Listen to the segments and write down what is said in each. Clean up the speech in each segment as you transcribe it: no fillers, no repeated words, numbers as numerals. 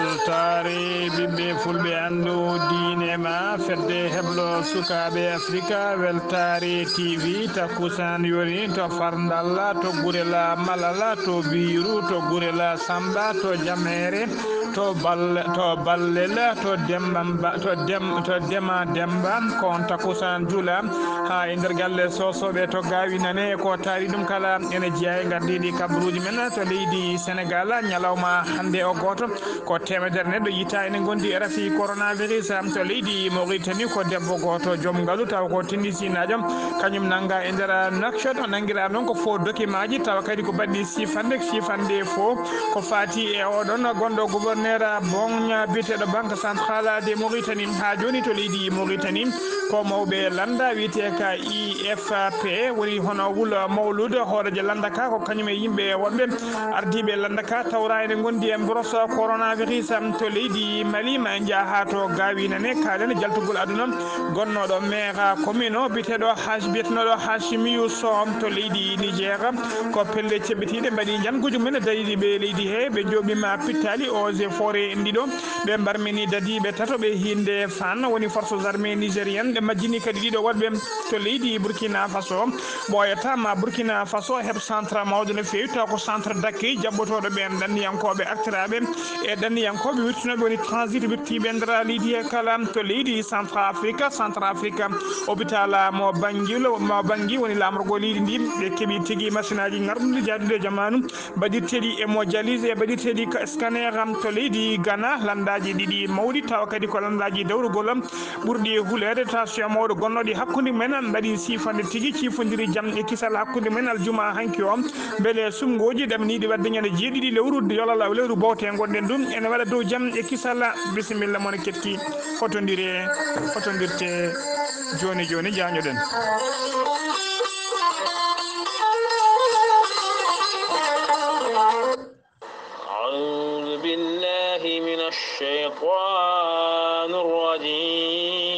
weltare ɓiɓɓe fulɓe andu diine ma fedde heblo sukaɓe africa weltare tv takkusan yoni to farndalla to gurela malala to biru to gurela samba to jamere to ballela to dema demba kon takkusan juula ha e nder galle sosoɓe to gawinane ko taari ɗum kala ene jeeya e gardiɗi kabruji men to leydi sénégal ñalawma hande o goto ko temedere neɗɗo yiita ene gondi rafi coronavirus to leydi Mauritanie ko debbo goto joom ngaalu taw ko tindisinajo kañum nanga e nder nakshot o nanguira noon ko faux document ji tawa kadi ko baɗɗi sifande faux ko fati e oɗon gonɗo gouverneur Bogne biteɗo banque centrale de Mauritanie ha joni to leydi Mauritanie ko mawɓe landa wiyete ka IFP woni hono wulo mawlude hooreje landaka ko kañum e yimɓe wonɓe ardiɓe landaka tawra ene gondi e brosse coronavirus to leydi Mali ma jaaha to gawinane kalene jaltugol aduna gonnoɗo maire commune o biteɗo biyetenoɗo Hachimiou Sow to leydi Niger ko pelle ceɓɓitiɗe mbaɗi janguji mumen dariɗi ɓe leydi he ɓe jooɓima pittali eaux et forêt ndiɗo ɓe mbarmini dadiɓe tatoɓe hinde fan woni forces armées nigérienne ɓe majjini kadi ɗiɗo waɗɓe to leydi Burkina Faso ɓoyatama Burkina Faso heɓ centre mawɗo no fewi taw ko centre d'accueil jabbotoɗo ɓen ɗanniyankoɓe actiraɓe e ɗanniyankoɓe wirtinoɓe woni transit wirtiɓe nder leydi he kala to leydi centre afrique hôpital mo Bangui woni lamorgo leydi ndi ɓe keeɓi tigui machine aji garɗuɗi jadude jamanu mbaɗirteɗi hémodialyse e mbaɗirteɗi scanner to leydi Ghana landaji ɗiɗi mawɗi tawa kadi ko landaji dawrugol ɓurɗi hulede tension mawɗo gonnoɗi hakkude men mbaɗi sifande tigui cifodiri jaam e kisal hakkude men aljuma hanki o beele sumgoji ɗamniɗi wadde ñande jeeɗiɗi lewru bawte gonɗen ɗum ene waɗa dow jaam e kisal bisimilla moon ketki fotodirte joni jañoɗen أعوذ بالله من الشيطان الرجيم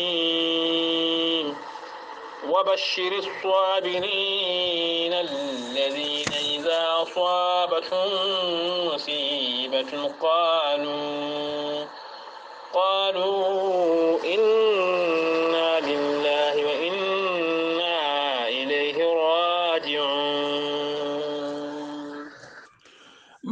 وبشر الصابرين الذين إذا أصابتهم مصيبة قالوا إنا لله وإنا إليه راجعون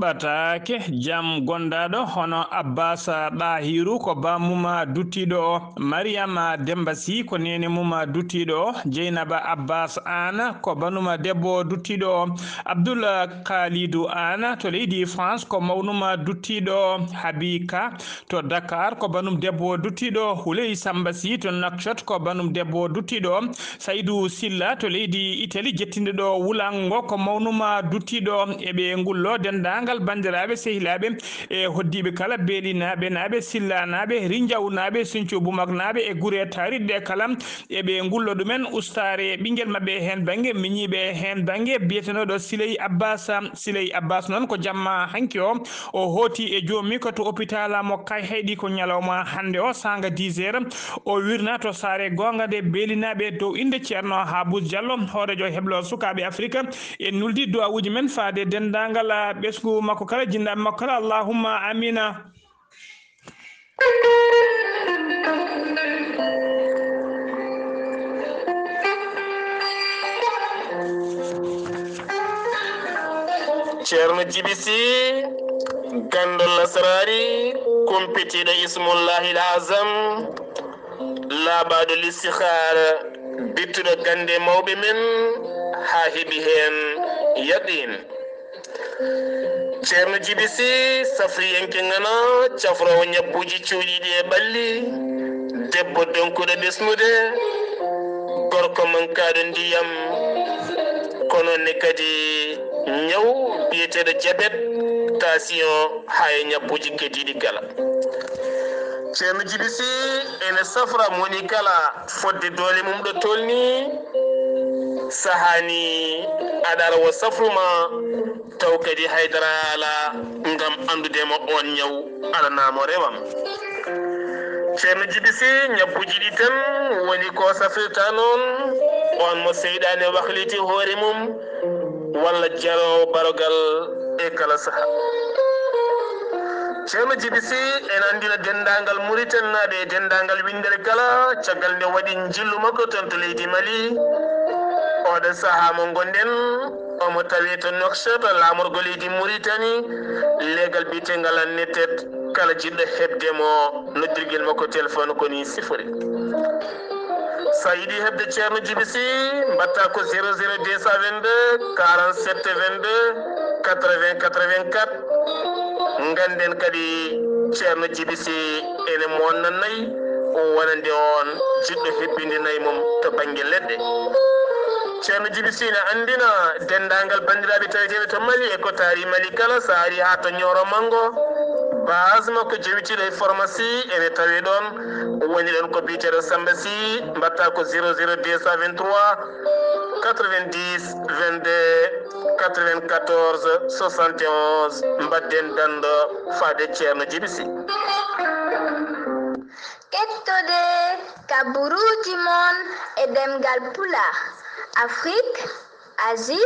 ɓatake jaam gonɗaɗo hono Abbas Ɗahiru ko bamuma duttiɗo o Mariama Demba Sy ko nene muma duttiɗo o Dieynaba Abbas Anne ko banuma debbo duttiɗo o Abdoul Khalidou Anne to leydi France ko mawnuma duttiɗo o Habika to Dakar ko banum debbo duttiɗo Houley Samba Sy to Nouakchott ko banum debbo duttiɗo Saydou Silla to leydi Italie jettinɗo Wulango ko mawnuma duttiɗo eɓe ngullo dendagal bandiraɓe sehilaɓe e hoddiɓe kala beelinaɓe naɓe Silla naɓe Rindiaw naɓe Sinthiou Boumak naɓe e guure tariɗe kala eɓe ngullo ɗumen ustare ɓinguel mabɓe hen banggue miñiɓe hen banggue biyetenoɗo Siley Abbas noon ko jamma hanki o hooti e jomum ko to hôpital mo kay hayɗi ko ñalawma hande o sanga 10 heures o wirna to saare gonga nde beelinaɓe dow inde ceerno Habou Diallo hoorejo heblo sukaɓe Afrique en nuldi duwawuji men faade dendagal ɓesgu makko kala jinnaɓe makko kala allahumma amina. ceerno Djiby Sy gandol lasrari kompetiɗo ismullahi l azam laabaɗo l'istikhara bittuɗo gande mawɓe men ha heeɓi hen yaqin ceerno Djiby Sy safriyenke ngana cafrowo ñabbuji cuuɗiɗi e ɓalli debbo donkuɗo ɓesnude gorko mankaɗo ndiyam kono ne kadi ñaw biyeteɗo diabète tension ha e ñabbuji kediɗi kala ceerno Djiby Sy ene safra moni kala fodde doole mum ɗo tolni sahani aɗa wo safruma taw kadi haydara ala ngam andudema on ñaw alanamo rewam ceerno Djiby Sy ñabbuji ɗi tan woni ko safirta noon on mo seyɗani wahliti hoore mum walla jarowo barogal e kala saaha ceerno jibisi en andina dendagal muritannaɓe e dendagal windere kala caggal nde waɗi jillu makko toon to leydi Mali oɗon saaha mo gonɗen omo tawi to Nouakchott lamorgo leydi Mauritanie leegal biyetegal annetet kala jiɗɗo hebdemo noddirguel makko téléphone koni sifori sa yiɗi hebde ceerno jibisi mbatta ko 00 222 47 22 80 84 ganden kadi ceerno jibisi ene monnanayi wonande on jiɗɗo hebbinde nayi mum to banggue leɗɗe ceerno jibisi ne andina dendagal bandiraɓe taweteɓe to Mali e ko taari Mali kala sa ari ha to Nioro Mango base makko jewitiɗo e pharmacie ene tawi ɗon woni ɗon ko biteɗo Samba Sy mbatta ko 00 223 90 22 94 71 mbadden dando faade ceerno jibisi kettude kaburuji mon e demgal pulaar Afrique, Asie,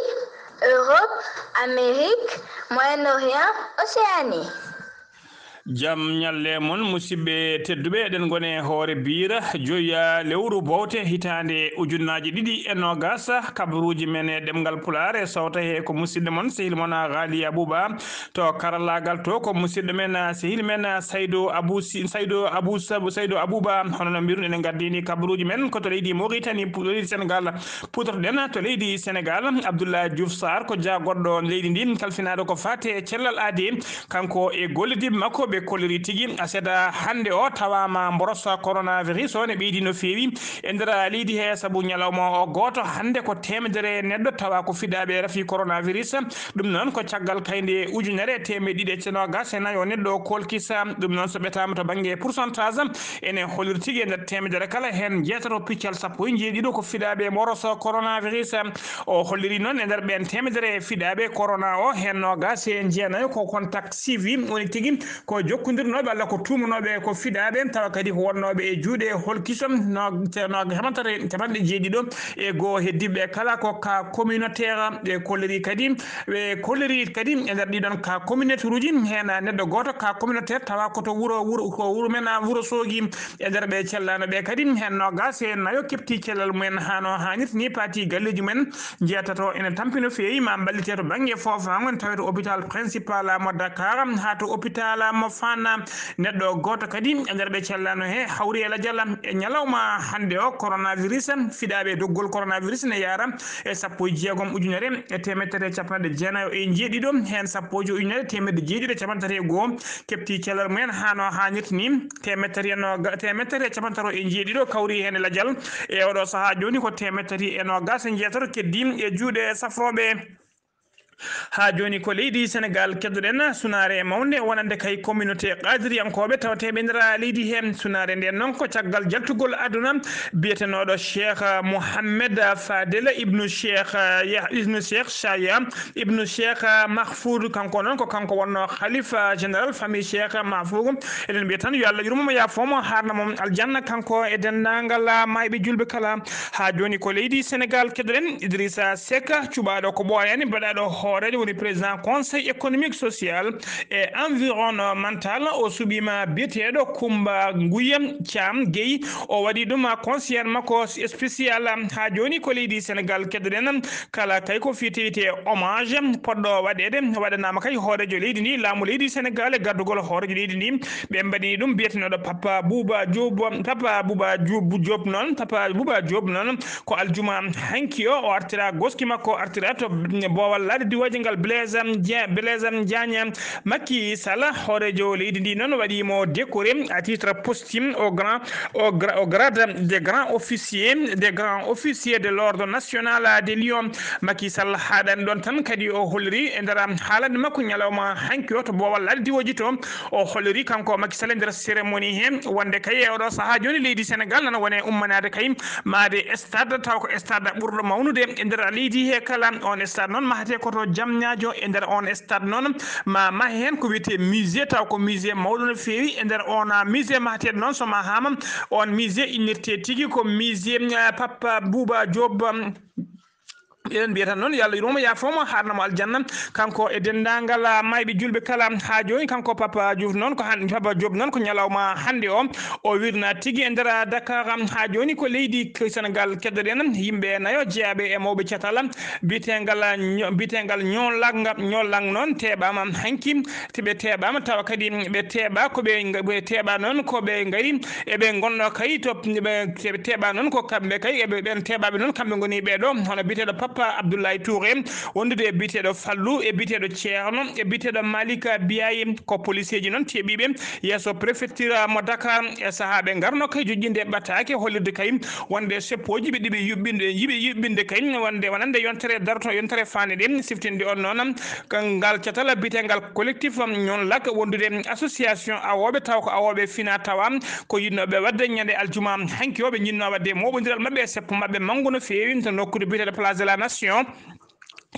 Europe, Amérique, Moyen-Orient, Océanie. jam nyalle mon musidɓe tedduɓe eɗen gone hoore biira joya lewru bowte hitande ujunnaji ɗiɗi e nogas kabaruji men e ɗemgal pulaar e sawta he ko musidɗo mon sehil mon Ghali Abouba to karallagal to ko musidɗo men sehil men Saydou Abouba hono no mbiru enen gardini kabaruji men ko to leydi Mauritanie to leydi Sénégal putorɗen to leydi Sénégal Abdoulaye Diouf Sarr ko jagoɗɗo leydi ndin kalfinaɗo ko fate e cellal aadi kanko e gollidiɓe makko ɓe kolori tigui aseeda hande o tawama mborosa coronavirus o ne ɓeydi no feewi e nder leydi he saabu ñalawma o goto hande ko temedere neɗɗo tawa ko fiɗaɓe rafi coronavirus ɗum noon ko caggal kayde ujunere temedde ɗiɗi e cenogas e naayi o neɗɗo o kolkisa ɗum noon so ɓetama to banggue pourcentage ene holiri tigui e nder temedere kala hen jeetato piccal sappo e jeeɗiɗo ko fiɗaɓe mborosa coronavirus o holliri noon e nder ɓen temedere fiɗaɓe corona o hen nogas e jeenayi ko contact suivi woni tigui ko jokkodirnoɓe Allah ko tumanoɓe ko fiɗaɓe tawa kadi ko wonnoɓe e juuɗe holkisom no capanɗe jeeɗiɗo e goho heddiɓe kala ko ka communautaire ɓe kolliri kadi ɓe kolliri kadi e nder ɗiɗon ka communautaire uji hen neɗɗo goto ka communautaire tawa koto wuro men wuro soogi e nder ɓe cellano ɓe kadi hen nogas e nayo kepti cellal mumen hano hannirta ni paati galleji mumen jeetato ene tampino feewi ma ballite to banggue foofa gon tawi to hôpital principal mo Dakar ha to hôpital mo Fann neɗɗo goto kadi e nder ɓe cellano he hawri e ladial e ñalawma hande o coronavirus fiɗaɓe doggol coronavirus ne yaara e 16 ujunere e temedere capanɗe jeenayo e jeeɗiɗo hen 10 ujunere temedde jeeɗiɗo capantati e goho kepti cellal mumen hano hannirta ni temedere capantati e jeeɗiɗo kawri hen e ladial e oɗo saaha joni ko temedere e nogas e jeetato keddi e juuɗe safroɓe ha joni ko leydi Sénégal keddoɗen sunare mawde wonande kay communauté qadiriyankoɓe tawateɓe nder leydi hen sunare nden noon ko caggal jaltugol aduna biyetenoɗo Cheikh Mohammed Fadel ibnu Cheikh Chaya ibnu Cheikh Mahfoud kanko noon ko kanko wonno khalifa général famille Cheikh Mahfoud eɗen mbiya tan yo Allah yurmomo yafomo harnamo aljanna kanko e dendagal mayɓe julɓe kala ha joni ko leydi Sénégal keddoɗen Idrissa Seck cuɓaɗo ko ɓooyani mbaɗaɗo hoorede woni président conseil économique social et environnemental o suɓima biyeteɗo Coumba Gouye Thiam Gueye o waɗi ɗum conseillére makko spécial ha joni ko leydi Sénégal keddoɗen kala kay ko fiyeteyte hommage poɗɗo waɗede waɗanama kay hoorejo leydi ndi laamu leydi Sénégal e gardugol hoorejo leydi ndi ɓe mbaɗi ɗum biyetenoɗo Papa Bouba Diop noon ko aljuma hanki o artira goski makko artira to bowal lade diwaji ngal Blaise Diagne Macky Sall hoorejo leydi ndi noon waɗimo décoré à titre posthume au grade des grands officiers de l'ordre national des Lions Macky Sall haɗani ɗon tan kadi o holliri e nder haalande makko ñalawma hanki o to bowal lade diwaji to o holliri kanko Macky Sall e nder cérémonie he wonde kay e oɗo saaha joni leydi Sénégal nana wone ummanade kay maade stade taw ko stade ɓurɗo mawnude e nder leydi he kala on stade noon mahate koto Diamniadio e nder on stade noon ma mahe hen ko wiyete musée taw ko musée mawɗo no feewi e nder on musée mahateɗo noon so mahama on musée innirte tigui ko musée Papa Bouba Diop eden biya tan noon yo Allah yurmo yaafoma harnamo aljanna kanko e dendagal mayɓe julɓe kala ha joni kanko Papa Diouf noon ko Papa Diop noon ko ñalawma hande o wirna tigui e nder Dakar ha joni ko leydi Sénégal keddoɗen yimɓe nayo jeeyaɓe e mawɓe cetal bitegal ñollang noon teɓama hanki teɓe teɓama tawa kadi ɓe teeɓa koɓe teeɓa noon koɓe gari eɓe gonno kay to ɓe teeɓa noon ko kamɓe kay ɓen teeɓaɓe noon kamɓe goni ɓeɗo hono biteɗo Papa Abdoulaye Touré wondude e biteɗo Fallou e biteɗo Ceerno e biteɗo Malika Biaye ko police ji noon teeɓiɓe yesso préfecture mo Dakar e sahaɓe garno kay joƴƴinde ɓattake hollirde kay wonde seppoji ɓe ɗiɓe yuɓɓinde kay wonande yontere darto yontere fande ɗe siftinde on noon ngal cetal bitegal collectif ñon lak wondude association awoɓe taw ko awoɓe fina tawa ko yinnoɓe wadde ñande aljuma hanki o ɓe jinno wadde moɓodiral mabɓe e seppo mabɓe manggu no fewi to nokkude biteɗo place de la nation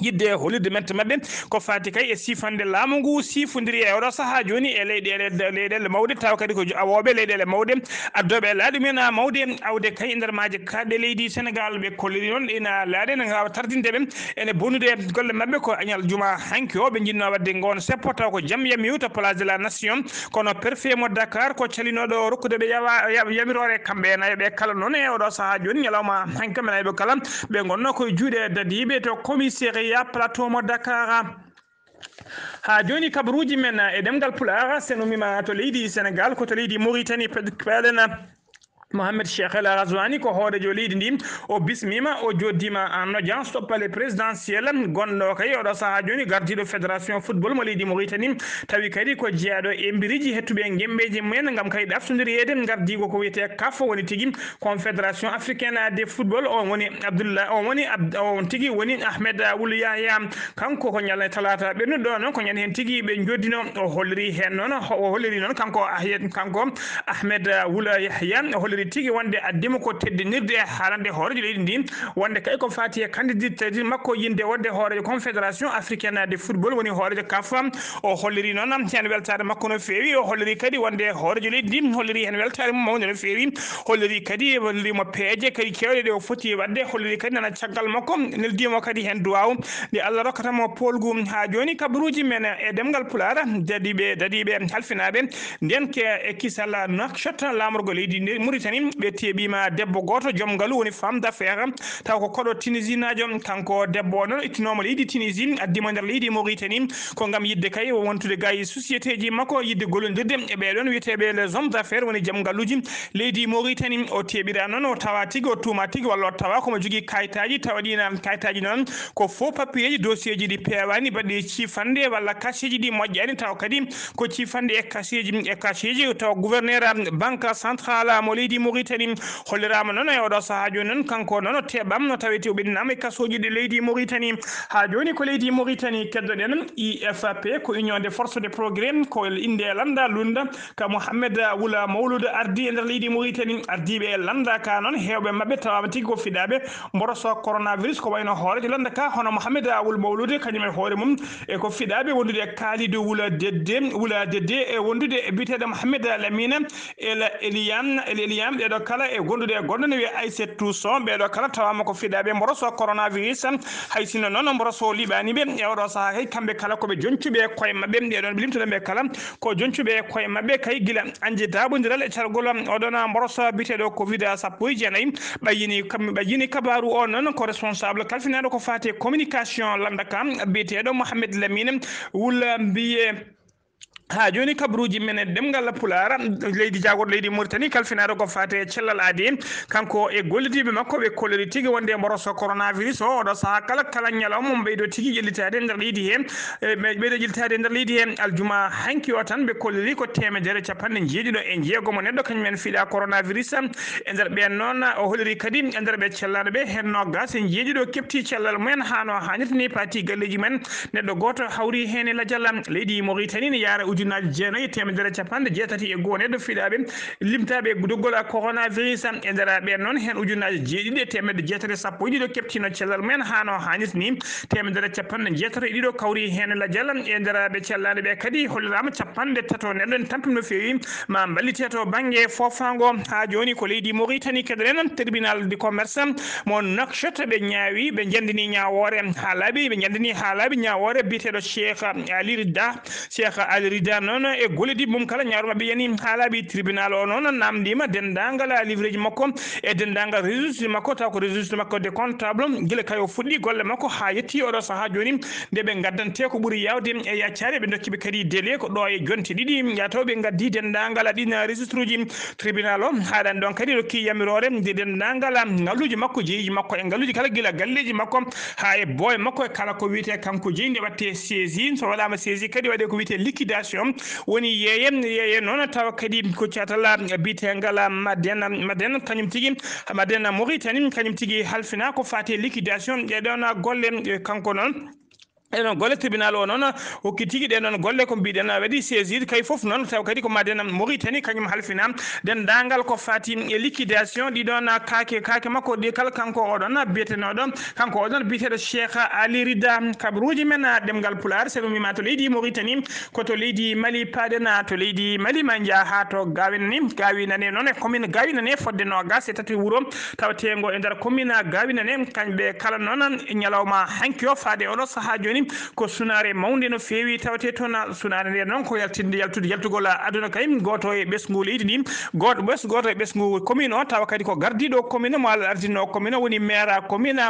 yidde holide mente mabɓe ko fati kay e sifande laamu ngu sifodiri e oɗo saaha joni e leyɗele mawde taw kadi ko awoɓe leyɗele mawde addoɓe laaɗi men mawde awde kay e nder maje kaɗɗe leydi Sénégal ɓe kolliri noon ina laaɗe ne gawa tardindeɓe ene bonnude golle mabɓe ko añal juma hanki o ɓe jinno wadde gon seppo taw ko jaam yamiw to place de la nation kono préfet mo Dakar ko calinoɗo rokkudeɓe yamirore kamɓe nayoɓe kala noon e oɗo saaha joni ñalawma hanki kamɓe nayoɓe kala ɓe gonno koye juuɗe dadiɓe to commissaire plateau mo Dakar ha joni kabaruji men e demgal Pulaar sen umima to leydi Sénégal ko to leydi Mauritanie peɗen Mohamed Cheikh El Razouani ko hoorejo leydi ndi o bismima o joddima en audience to palais présidentiel gonɗo kay oɗo saaha joni gardiɗo fédération football mo leydi Mauritanie tawi kadi ko jeeyaɗo e mbiriji hettuɓe gembeji mumen gam kay ɗaftodiriyede gardigo ko wiyete CAF woni tigui confédération africaine de football on woni Abdoullah on tigui woni Ahmed Ould Yahya kanko ko ñalne talata ɓennuɗo noon ko ñande hen tigui ɓe joddino o holliri hen noon o holliri noon kanko Ahmed Ould Yahya tigi wonde addimo ko teddinirde e haalande hoorejo leydi ndi wonde kay ko fati e candidature makko yinde wonde hoorejo confédération africaine de football woni hoorejo CAF o holliri noon hen weltare makko no feewi o holliri kadi wonde hoorejo leydi ndi holliri hen weltare mum mawde no feewi holliri kadi hollirimo peeje kadi kewɗe ɗe o foti wadde holliri kadi nana caggal makko neldimo kadi hen duwaw nde Allah rokkatamo polgu ha joni kabaruji men e demgal Pulaar dadiɓe halfinaɓe nden ke e kisal Nouakchott lamorgo leydi Mauritanie ɓe teeɓima debbo goto joom ngaalu woni femme d'affaires taw ko koɗo tunisinajo kanko debbo noon ittinomo leydi Tunisie addimo nder leydi Mauritanie ko gam yidde kay wontude gayi société ji makko yidde gollodirde e ɓeɗon wiyeteɓe les hommes d'affaires woni joom ngaaluji leydi Mauritanie o teeɓira noon o tawa tigui o tuuma tigui walla o tawa komo jogui kayitaji tawa ɗina kayitaji noon ko faux papier ji dossier ji ɗi pewani baɗɗi cifande walla casier ji ɗi moƴƴani taw kadi ko cifande e casier ji taw gouverneur banque centrale mo leydi Mauritanie hollirama noon e oɗo saaha joni noon kanko noon teɓam no tawete o ɓeɗinama e kasoji ɗi leydi Mauritanie ha joni ko leydi Mauritanie keddoɗen IFP ko union des forces de progrès ko inde landa lunda ka Mohamed Ould Mawlud ardi e nder leydi Mauritanie ardiɓe e landa ka noon hewɓe mabɓe tawama tigui ko fiɗaɓe mboroso coronavirus ko wayno hoorejo landa ka hono Mohamed Ould Mawlud kañum e hoore mum e ko fiɗaɓe wondude e Kalidou Ould Dédé e wondude e biteɗo Mohamed Lamine Eliane ɓeɗo kala e gondude e gonɗo ne wiye Aissatou Sow ɓeɗo kala tawama ko fiɗaɓe mboroso coronavirus hay sinno noon mboroso liɓaniɓe e oɗo saaha kay kamɓe kala koɓe joncuɓe e koye mabɓe ɗeɗon ɓe limtoɗenɓe kala ko joncuɓe e koye mabɓe kay guila anje dabodiral e cargol oɗon mboroso biteɗo covid 19 ɓayyini kabaru o noon ko responsable kalfinaɗo ko fati communication landa kam biteɗo Mohamed Lamine Ould mbiye ha joni kabaruji men e demgal Pulaar leydi jagoɗo leydi Mauritanie kalfinaɗo ko fate cellal aadi kanko e gollidiɓe makko ɓe kolliri tigui wonde mboroso coronavirus o oɗo saaha kala ñalawma ɓeydo tigui ƴellitade nder leydi he ɓeydo ƴellitade nder leydi he aljuma hanki o tan ɓe kolliri ko 1jeeɗiɗo mo neɗɗo kañumen fiiɗa coronavirus e nder ɓen noon o holliri kadi e nder ɓe cellaɗo ɓe hen nogas e jeeɗiɗo kepti cellal mumen hano hannirta ni pati galleji men neɗɗo goto hawri hen e ladial leydi Mauritanie ne yaara ujunaji jeenayi temedere capanɗe jeetati e goho neɗɗo fiɗaɓe limtaɓe doggol coronavirus e nder ɓen noon hen ujunaji jeeɗiɗi e temedde jeetati sappo e ɗiɗo keptino cellal men hano hannirta ni temedere capanɗe jeetati e ɗiɗo kawri hen ladial e nder ɓe cellade ɓe kadi hollirama capanɗe tato neɗɗo en tampima no fewi ma ballite to banggue fofango ha joni ko leydi Mauritanie kederen tribunal du commerce mo Nouakchott ɓe ñaawi ɓe jandini ñawore ha laaɓi ɓe jandini ha laaɓi ñawore biteɗo Cheikh Ali Rida noon e golidi mum kala ñaaru mabɓe yani ha laaɓi tribunal o noon namdima dendagal livre ji makko e dendagal registre makko taw ko registre makko de comptable guila kay o fuɗɗi golle makko ha yetti oɗo saaha joni nde ɓe gaddante ko ɓuuri yawde e yaccare ɓe dokkiɓe kadi délai ko ɗo e jonte ɗiɗi yataw ɓe gaddi dendagal ɗin registre uji tribunal o haɗan ɗon kadi rokki yamirore nde dendagal ngalluji makko jeeyi makko e ngalluji kala guila galleji makko ha e boye makko e kala ko wiyete kanko jeeyi nde watte saisi so waɗama saisi kadi waɗe ko wiyete liquidation woni yeeye noon tawa kadi ko catala bitegal Madena kañum tigui Madena Mauritanie kañum tigui halfina ko fate liquidation ɗeɗon golle kanko noon enon golle tribunal o noon hokki tigui ɗenon golle ko mbiɗen waɗi saisir kay foof noon taw kadi ko Madena Mauritanie kañum halfina dendagal ko fati e liquidation ɗiɗon kake makko ɗi kala kanko oɗon biyetenoɗo kanko oɗon biyeteɗo Cheikh Ali Rida kabruji men ɗemgal Pulaar sago mima to leydi Mauritanie ko to leydi Mali paɗena to leydi Mali ma jaaha to gawinane noon e commune gawinane fodde nogas e tati wuuro tawatego e nder commune gawinane kañɓe kala noon ñalawma hanki o faade oɗo saaha joni ko sunare mawde no fewi tawate toon sunare nde noon ko yaltugol aduna kay goto e ɓesgu leydi ndi goto e ɓesgu commune o tawa kadi ko gardiɗo commune mo Allah ardino commune woni maire commune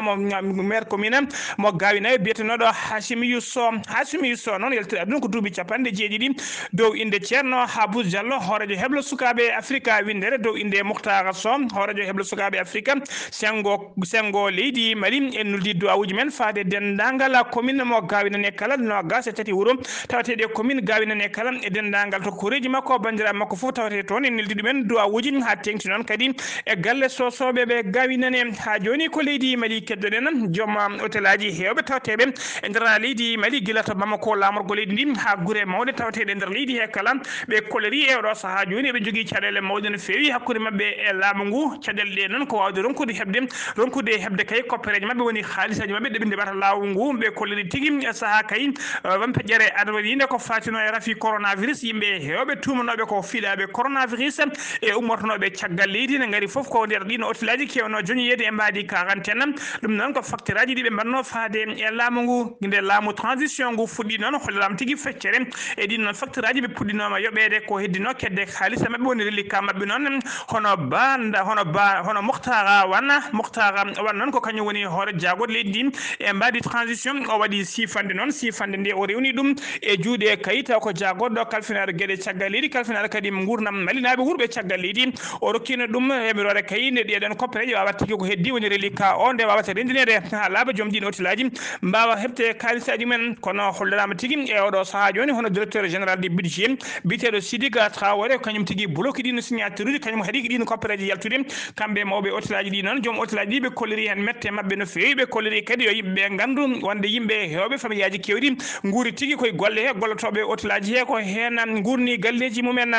mo gawinayo biyetenoɗo Hasimiou Sow noon yaltiri aduna ko duuɓi capanɗe jeeɗiɗi dow inde ceerno Habou Diallo horejo heblo sukaɓe Africa windere dow inde Moukhtar Sow horejo heblo sukaɓe Africa sengo leydi Mali en nuldi duwawuji men faade dendagal commune mo gawinane kala nogas e tati wuuro tawateɗe commune gawinane kala e dendagal to koreji makko bandiraɓe makko foof tawate toon en neldi ɗumen duwawuji ha tengti noon kadi e galle sosoɓe ɓe gawinane ha joni ko leydi Mali keddoɗen joom hôtel aji hewɓe tawateɓe e nder leydi Mali guila to Bamako lamorgo leydi ndi ha guure mawɗe tawateɗe nder leydi he kala ɓe koleri e oɗo saaha joni ɓe jogui caɗele mawɗe no fewi hakkude mabɓe e laamu ngu caɗele ɗe noon ko wawde ronkude hebde kay koppereje mabɓe woni haalisaji mabɓe ɗeɓe ndeɓata laamu ngu ɓe kolleri tigui e saaha kay wonɓe ƴere adawinde ko fatino e rafi coronavirus yimɓe hewɓe tumanoɓe ko fiɗaɓe coronavirus e ummotonoɓe caggal leydi ne gaari foof ko nder ɗino hôtel aji kewno joñoyede e mbadi quarantaine ɗum noon ko facture aji ɗi ɓe mbanno faade e laamu ngu nde laamu transition ngu fuɗɗi noon hollirama tigui feccere e ɗin noon facture aji ɓe puɗɗinoma yoɓede ko heddino kedde haalisa mabɓe woni reliquat mabɓe noon hono Moukhtar Wan noon ko kañum woni hoore jagode leydi ndi e mbadi transition o waɗi sifande nde o rewni ɗum e juuɗe kayi taw ko jagoɗo kalfinaɗo gueɗe caggal leydi kalfinaɗo kadi gurdam malinaɓe wuurɓe caggal leydi o rokkino ɗum yamirore kayi nde ɗeɗon koppereje wawata tigui ko heddi woni reliquat o nde wawata rendinede ha laaɓa joom ɗin hôtel aji mbawa hebte kalisaji men kono hollirama tigui e oɗo saaha joni hono directeur général du budget biteɗo Sidiga Traoré kañum tigui bloqué ɗino signature uji kañum haɗi ɗino koppereje yaltude kamɓe mawɓe hôtel aji ɗi noon joom hôtel aji ɗi ɓe kolleri hen mette mabɓe no fewi ɓe kolleri kadi yo yimɓeɓe gandu wonde yimɓe hewɓe famille kewɗi guuri tigui koye golle he gollotoɓe hôtel aji he ko hen gurni galleji mumen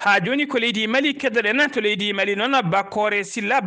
ha joni ko leydi Mali keddoɗen to leydi Mali noon Bakore Silla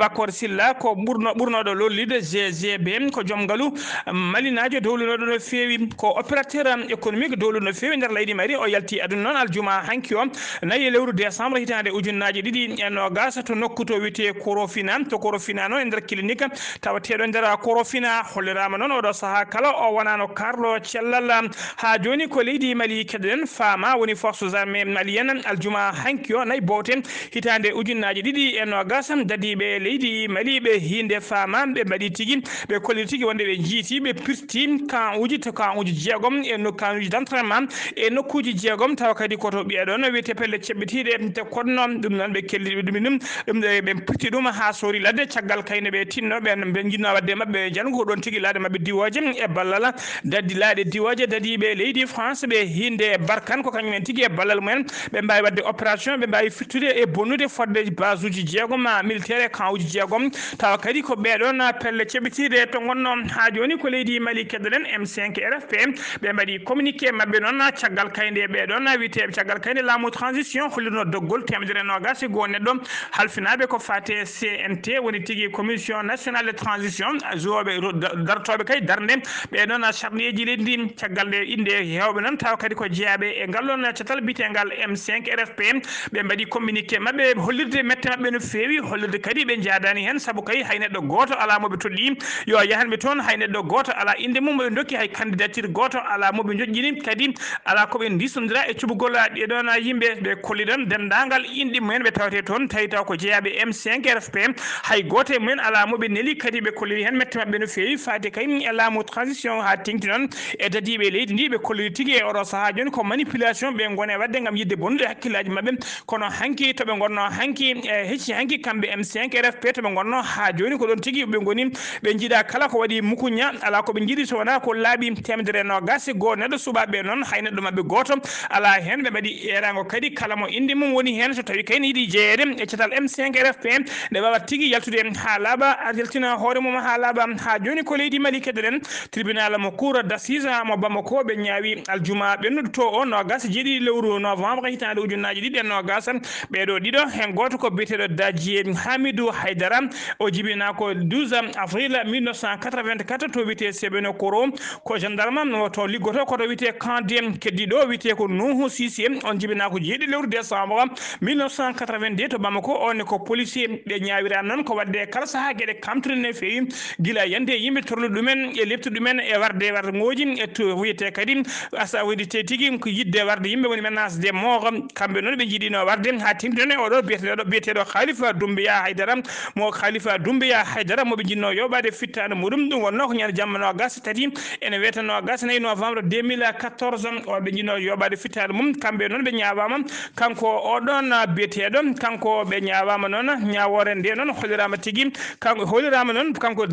ko ɓurnoɗo lollide GGB ko joom ngaalu malinajo dowlunoɗo no fewi ko opérateur économique dowluno no fewi nder leydi Mali o yalti aduna noon aljuma hanki o nayi lewru décembre hitande ujunnaje ɗiɗi e nogas to nokku to wiyete Korofina noon e nder clinique tawateɗo nder Korofina hollirama noon oɗo saaha kala o wonano karlo cellal ha joni ko leydi Mali keddoɗen fama woni forces armées malienne aljuma hanki o nayi bowten hitande ujunnaje ɗiɗi e nogas dadiɓe leydi Mali ɓe hinde fama ɓe mbaɗi tigui ɓe kolliri tigui wonde ɓe jiiti ɓe pirti kan uji jeegom e kan uji d'entraînement e nokkuji jeegom tawa kadi koto ɓiyeɗon wiyete pelle ceɓɓitiɗe te konno ɗum noon ɓe kelliɗi ɗum ɓe pirti ɗum ha sori ladde caggal kayno ɓe tinno ɓe jinno wadde mabɓe jango ɗon tigui laade mabɓe diwoje e ballal daddi laaɗe diwoje dadiɓe leydi France ɓe hinde barkan ko kañumen tigui e ballal mumen ɓe mbawi wadde opération ɓe mbawi firtude e bonnude fodde base uji jeegom militaire camp uji jeegom tawa kadi ko ɓeɗon pelle ceɓitide to gonno ha joni ko leydi Mali keddoɗen M5 RFP ɓe mbaɗi communiqué mabɓe noon caggal kayde ɓeɗon wiiteɓe caggal kayde laamu transition hollirno doggol 120 neɗɗo halfinaɓe ko fate CNT woni tigui commission nationale de transition zoɓe dartoɓe kay darde ɓeɗon charneji leydi ndi caggal nde inde hewɓe noon tawa kadi ko jeeyaɓe e ngallon catal bitegal M5 RFP ɓe mbaɗi communiqué mabɓe hollirde mette mabɓe no fewi hollirde kadi ɓe jaadani hen saabu kay hay neɗɗo goto ala moɓe tolli yo yahanɓe toon hay neɗɗo goto ala inde mum ɓe dokki hay candidature goto ala moɓe joƴƴini kadi ala koɓe disodira e cuɓugol ɗeɗon yimɓe ɓe kolliɗon dendagal inɗe mumen ɓe tawate toon tawi taw ko jeeyaɓe M5 RFP hay goto e mumen ala moɓe neeli kadi ɓe kolliri hen mette mabɓe no fewi fade kay e laamu transition ha tengti noon e dadiɓe leydi ndi ɓe kolliri tigui e oɗo saaha joni ko manipulation ɓe gone wadde gam yidde bonnude hakkillaji mabɓe kono hanki toɓe gonno hanki e hecci hanki kamɓe M5 RFP toɓe gonno ha joni ko ɗon tigui ɓe goni ɓe jiiɗa kala ko waɗi mukuña ala koɓe jiiɗi so wona ko laaɓi 120 neɗɗo suɓaɓe noon hay neɗɗo mabɓe goto ala hen ɓe mbaɗi erago kadi kala mo inde mum woni hen so tawi kayne yiiɗi jeeyede e catal M5 RFP nde wawa tigui yaltude ha laaɓa yaltina hoore mum ha laaɓa ha joni ko leydi Mali keddoɗen tribunal mo cour d'assise mo Bamako ɓe ñaawi aljuma ɓennuɗo to o 27 lewru novembre hitande ujunnaji ɗiɗi e 20 ɓeɗo ɗiɗo hen goto ko biyeteɗo Dadji Hamidou Haydara o jibina ko 12 avril 1984 to wiyete Sebeno Koro ko gendarme to liggoto koto wiyete Kandem keddiɗo wiyete ko Nuhu Sisé on jibina ko 7 lewru décembre 1982 to Bamako on ko policier ɓe ñawira noon ko wadde kala saaha gueɗe kamtine fewi guila yande yimɓe torlude ɗumen e leftude ɗumen e warde ngoji e to wiyete kadi asa wiyete tigui ko yidde warde yimɓe woni menace de mort kamɓe noon ɓe jiiɗino warde ha timtene oɗo biyeteɗo Khalifa Doumbouya Haydara mo Khalifa Doumbouya Haydara moɓe jinno yoɓade fittade muɗum ɗum wonno ko ñande jamma 23 ene wiyete 24 novembre 2014 o ɓe jinno yoɓade fittade mum kamɓe noon ɓe ñawama kanko oɗon biyeteɗo kanko ɓe ñawama noon ñawore nde noon hollirama tigui kanko hollirama noon kanko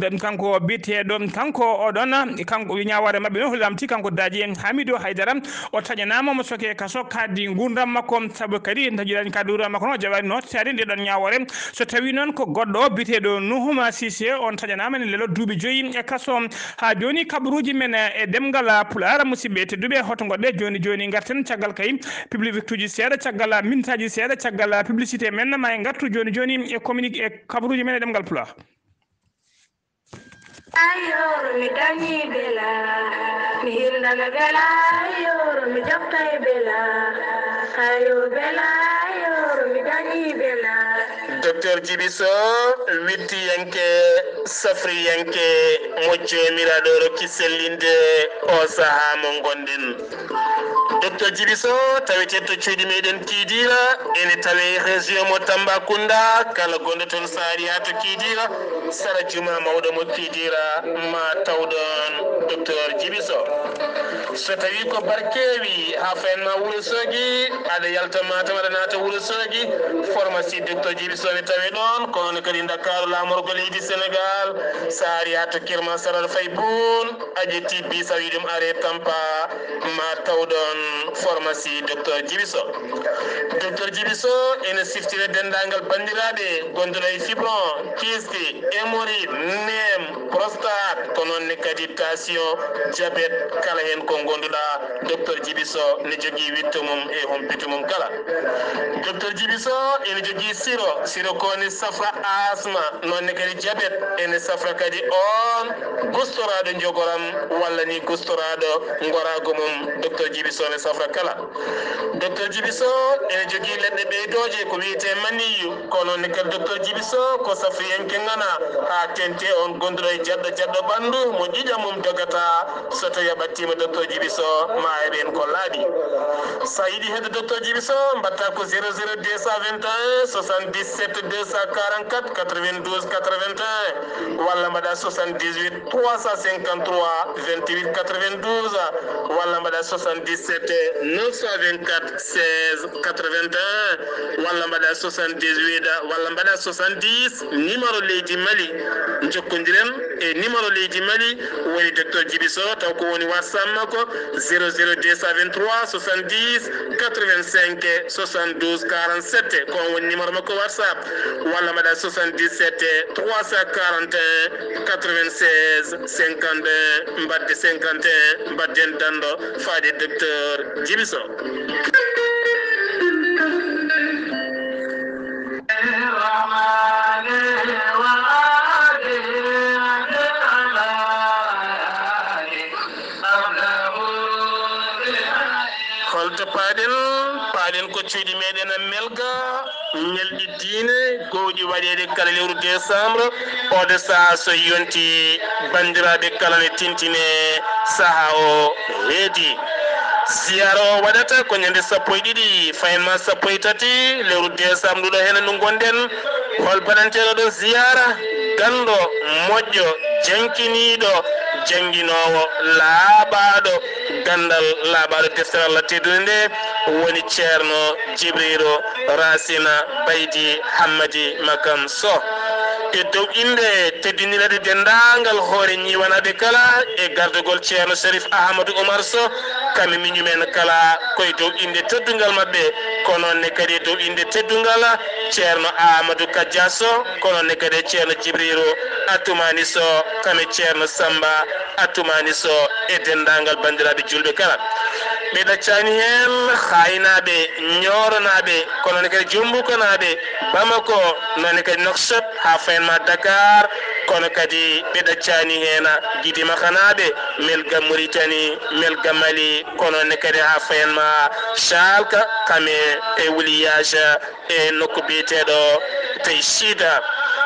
biyeteɗo kanko oɗon kanko ñawore mabɓe noon hollirama tigui kanko Dadji Hamidou Haydara o taƴanama mo soke kaso kaddi gurdam makko saabu kadi taƴirani kaddi gurdam makko noon jaɓani nottade ndeɗon ñawore so tawi noon ko goɗɗo biyeteɗo Nuhuma Sisé on taƴanama ne lelo duuɓi 5 e kaso ha joni kabaruji men e demgal Pulaar musidɓe tedduɓe hoto goɗɗe joni garten caggal kay public uji seeɗa caggal minutaji seeɗa caggal publicité men ma en gartu joni e communique e kabaruji men e demgal Pulaar. Ayor mi dañi bela mi hindana bela ayor mi jaftay bela ayo bela ayor mi dañi bela docteur Djibiso wittiyanke safriyanke mo jomiraɗo rokki sellinde o saaha mo gonɗen docteur Djibiso tawete to cuuɗi meɗen Kidira ene tawe région mo Tambacounda kala gonɗo toon saari ha to Kidira sara juma mawɗo mo Kidira ma tawɗon docteur Djibiso so tawi ko barkewi ha fayenma Wourossogui aɗa yalta Matam aɗa naata Wourossogui pharmacie docteur Djibiso ne tawe ɗon kono kadi Dakar lamorgo leydi Sénégal saari ha to Kirma Saral Faye Boune a ƴetti bis a wi ɗum are Tampa ma tawɗon pharmacie docteur Djibiso ene siftire dendagal bandiraɓe gonduɗo e fibron kisti hémorroïde nem prostate ko noonne kadi tension diabète kala hen ko gonduɗa docteur Djibiso ne jogui witto mum e humpito mum kala docteur Djibiso ene jogui siro ko ne safra asma noonne kadi diabète ene safra kadi on gustoraɗo jogoram walla ni gustoraɗo gorago mum docteur Djibiso ne safra kala docteur Djibiso ene jogui leɗɗe ɓeydoje ko wiyete maniyu kono ne kadi docteur Djibiso ko safriyanke ngana ha tente on gonduɗo e jaɗɗo ɓandu mo ƴiƴam mum dogata so tawi a ɓattima docteur Djibiso ma heɓen ko laaɓi sa yiiɗi hedde docteur Djibiso mbatta ko 00 221 77 244 92 81 walla mbaɗa 78 353 28 92 walla mbaɗa 77 924 16 81 walla mbaɗa 78 walla mbaɗa 70 numéro leydi Mali jokkondiren e numéro leydi Mali woni docteur Djiby Sow taw ko woni WhatsApp makko 00223 70 85 72 47 ko woni numéro makko WhatsApp walla mbaɗa 77 341 96 52 mbadde 51 mbadden dando faade docteur Djiby Sow. holto paaɗen ko cuuɗi meɗen melga ñalɗi diine gowɗi waɗede kala lewru décembre oɗo saaha so yonti bandiraɓe kala ne tintine saaha o heedi ziyara o waɗata ko ñande 12 fayenma 13 lewru décembre nduɗo hen ndu gonɗen hol baɗanteɗo ɗo ziyara ganɗo moƴƴo jankiniɗo jangguinowo laaɓaɗo gandal laaɓaɗo deftere Allah teddude nde woni ceerno Djibril Racine Baydi Hammadi Makam Sow e dow inde teddinirede dendagal hoore ñiwanaɓe kala e gardugol ceerno Sérif Ahmadou Oumar Sow kamɓe miñumen kala koye dow inde teddugal mabɓe ko noonne kadi e dow inde teddugal ceerno Amadou Kadia Sow ko noonne kadi ceerno Djibril Atoumani Sow kamɓe ceerno Samba Atoumani Sow e dendagal bandiraɓe julɓe kala ɓe ɗaccani hen haynaɓe ñoronaɓe ko noonne kadi jumbukonaɓe Bamako noonne kadi Nouakchott ha fayenma Dakar kono kadi ɓe ɗaccani hen Guidi Makanaɓe melga Mauritanie melga Mali ko noonne kadi ha fayenma Chalka kame e wuliyage e nokku biyeteɗo Taychida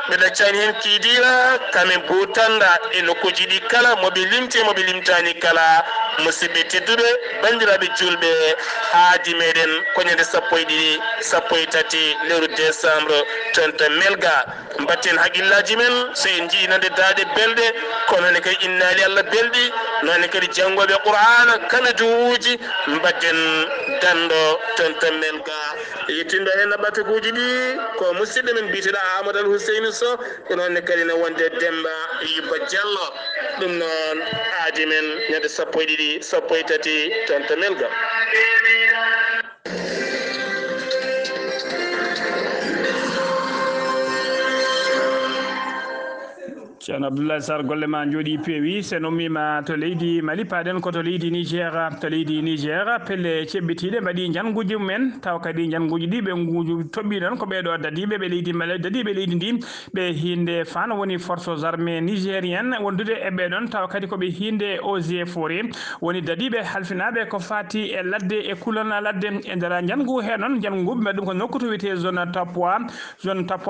ɓe ɗaccani hen Kidira kame Boutanda e nokkuji ɗi kala moɓe limti moɓe limtani kala musidɓe tedduɓe bandiraɓe julɓe haadi meɗen ko ñande 13 lewru décembre tonto melga mbatten haqqillaji men so en jiinande daade belɗe kono ne kadi innali Allah belɗi noonne kadi janggoɓe Qur'ana kala duuji mbadden dando tonto melga yettindo hen ɓatakuji ɗi ko musidɗo men mbiteɗo Amadou Al Husseini Sow ko noonne kadi ne wonde Demba Yubba Diallo ɗum noon haadi men ñande 13 tonto melga. ceerno Abdoulaye Sarr golle ma jooɗi peewi sen ummima to leydi Mali paaɗen koto leydi Niger pelle ceɓɓitiɗe mbaɗi janguji mumen taw kadi janguji ɗi ɓe nguuju toɓɓi ɗon ko ɓeɗo dadiɓe ɓe leydi Mali dadiɓe leydi ndi ɓe hinde fan woni forces armées nigérienne wondude e ɓeɗon taw kadi koɓe hinde eaux et forêt woni dadiɓe halfinaɓe ko fati e ladde e kulana ladde e nder jangu he noon jangu mbaɗi ɗum ko nokku to wiyete zone Tappoa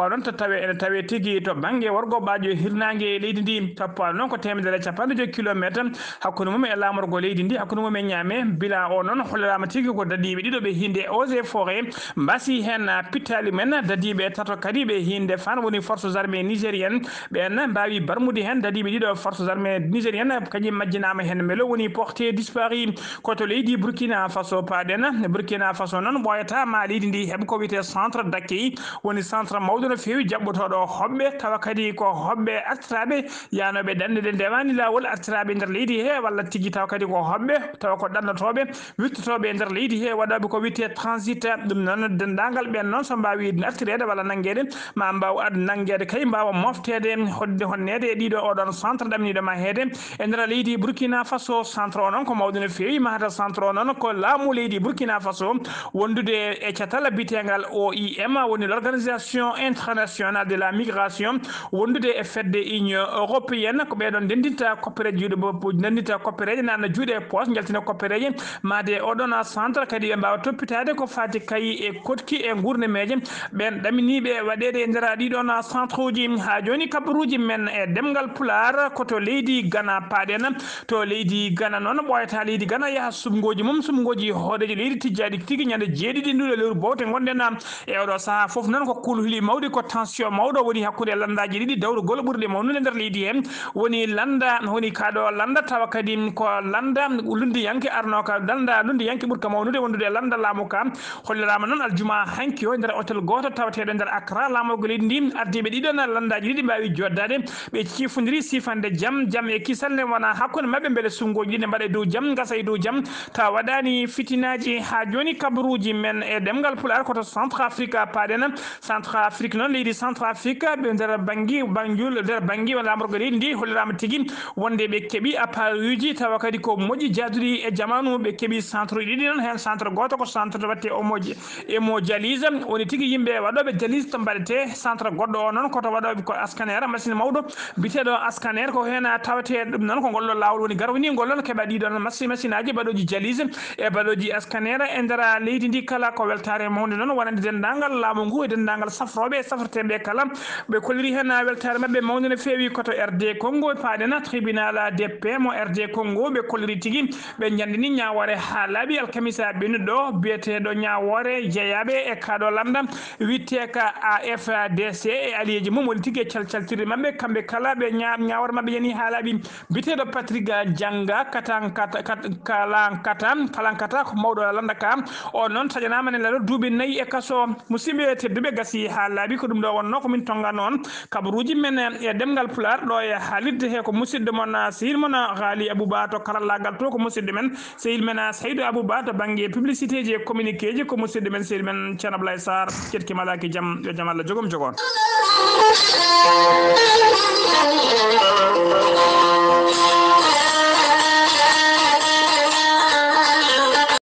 noon to tawe ene tawe tigui to banggue worgo ɓajo hirnangue leydi ndi Tappoa noon ko 150 kilométre hakkude mum e lamorgo leydi ndi hakkude mum e ñaame bila o noon hollirama tigui ko dadiɓe ɗiɗo ɓe hinde eaux et forêt mbasi hen pittali men dadiɓe tato kadi ɓe hinde fan woni forces armées nigérienne ɓen mbawi barmude hen dadiɓe ɗiɗo forces armées nigérienne kañum majjinama hen melo woni porté disparu koto leydi Burkina Faso paɗen Burkina Faso noon ɓoyata ma leydi ndi heeɓa ko wiyete centre d'accueil woni centre mawɗo no fewi jaɓɓotoɗo hoɓɓe tawa kadi ko hoɓɓe artiraɓe yanoɓe dande ndewani lawol artiraɓe nder leydi he walla tigui taw kadi ko hoɓɓe tawa ko ɗannotoɓe wittotoɓe e nder leydi he waɗoɓe ko witte transit ɗum noon dendagal ɓen noon so mbawi artirede walla nanguede ma mbaw nanguede kay mbawa moftede hodde honnede e ɗiɗo oɗon centre ɗamniɗoma heede e nder leydi Burkina Faso centre o noon ko mawɗo no fewi mahata centre o noon ko laamu leydi Burkina Faso wondude e catal bitegal OIM woni l'organisation internationale de la migration wondude e fedde union européenne ko ɓeɗon ndendinta koppereje juuɗe ndendinta koppereje nanna juuɗe e poche jaltina koppereje made oɗon centre kadi ɓe mbawa toppitade ko fati kayi e kotki e gurnemeje ɓen ɗaminiɓe waɗede e nder ɗiɗon centre uji ha joni kabaruji men e demgal Pulaar koto leydi Ghana paɗen to leydi Ghana noon ɓoyata leydi Ghana yaaha sumgoji mum sumgoji hoɗeji leydi tijjaɗi tigui ñande jeeɗiɗi nduɗo lewru bowte gonɗen e oɗo saaha foof noon ko kulhuli mawɗi ko tension mawɗo woni hakkude landaji ɗiɗi dawrugol ɓurɗe mawnude famlude nder leydi he woni landa woni kaɗo landa tawa kadi ko landa lundi yanke arno ka landa lundi yanke ɓurka mawnude wondude landa laamu ka hollirama noon aljuma hanki o nder hôtel goto tawateɗo nder Accra laamogol leydi ndi ardiɓe ɗiɗon landaji ɗiɗi mbawi joddade ɓe cifodiri sifande jaam e kisalle wona hakkude mabɓe beele sungoji ɗi mbaɗe dow jaam gasa e dow jaam tawa waɗani fitinaji ha joni kabaruji men e ɗemgal Pulaar koto Centrafrique paɗen Centrafrique noon leydi Centrafrique ɓe nder bangui Banjul nder bangui lamorgo leydi ndi hollirama tigui wonde ɓe keeɓi appareil tawa kadi ko moƴƴi jaduɗi e jamanu ɓe keeɓi centre ɗiɗi noon hen centre goto ko centre watte emo dialyse woni tigui yimɓe waɗoɓe dialyse to mbaɗete centre goɗɗo o noon koto waɗoɓe ko scanner machine mawɗo biteɗo scanner ko hen tawate ɗum noon ko ngolɗo lawol woni garwani ngollon keeɓa ɗiɗon machine aji baɗoji dialyse e baɗoji scanner e nder leydi ndi kala ko weltare mawde noon wonande dendagal laamu ngu e dendagal safroɓe e safrateɓe kala ɓe kolliri hen weltare mabɓe mawde no fewi koto RD Congo paɗena tribunal DP mo RD Congo ɓe kolliri tigui ɓe jandini ñawore ha laaɓi alkamisa ɓennuɗo biyeteɗo ñawore jeeyaɓe e kaɗo landa witte ka AFDC e aliyeji mum woni tigui e calcaltirde mabɓe kamɓe kala ɓe ñawore mabɓe yani ha laaɓi biteɗo Patrick Dianga kalankata ko mawɗo landa ka o noon taƴanama ne lelo duuɓi 4 e kaso musidɓe tedduɓe gasi ha laaɓi ko ɗum ɗo wonno komin tonga noon kabaruji men e ɗemgal Pulaar ɗo e haalirde he ko musidɗo mon sehil mon Haali Abouba to karallagal to ko musidɗo men sehil men Saydou Abouba to banggue publicité ji e communiqué ji ko musidɗo men sehil men Ceerno Ablaye Sarr ketki malaki jaam yo jaam Allah jogom jogon